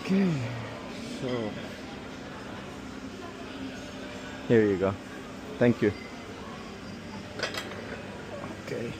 Okay, so here you go. Thank you. Okay.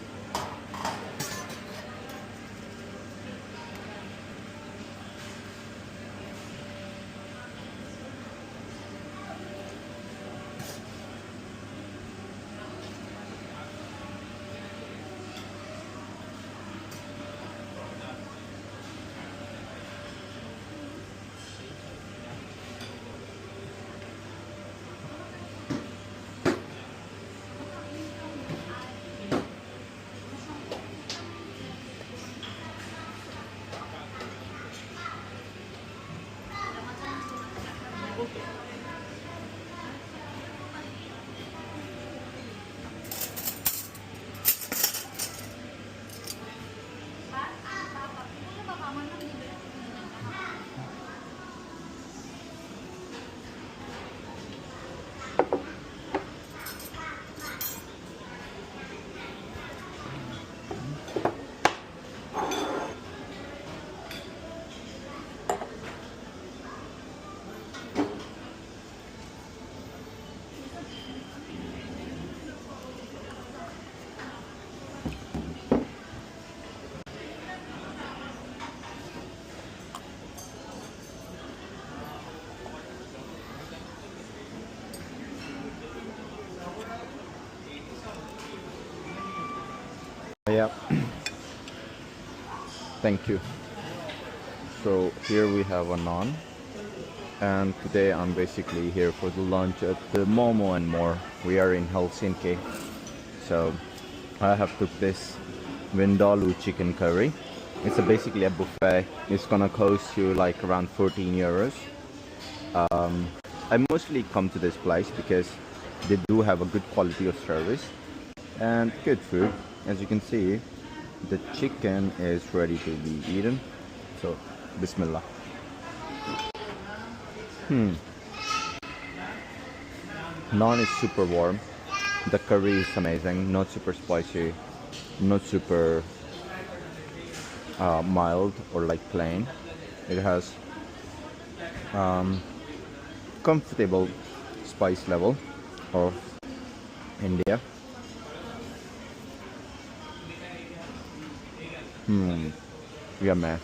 Yeah. Thank you. So here we have a naan, and today I'm basically here for the lunch at the Momo and More. We are in Helsinki, so I have took this Vindaloo chicken curry. It's basically a buffet. It's gonna cost you like around 14 euros. I mostly come to this place because they do have a good quality of service and good food. As you can see, the chicken is ready to be eaten. So, Bismillah. Naan is super warm. The curry is amazing. Not super spicy, not super mild or like plain. It has comfortable spice level of India. Yummy.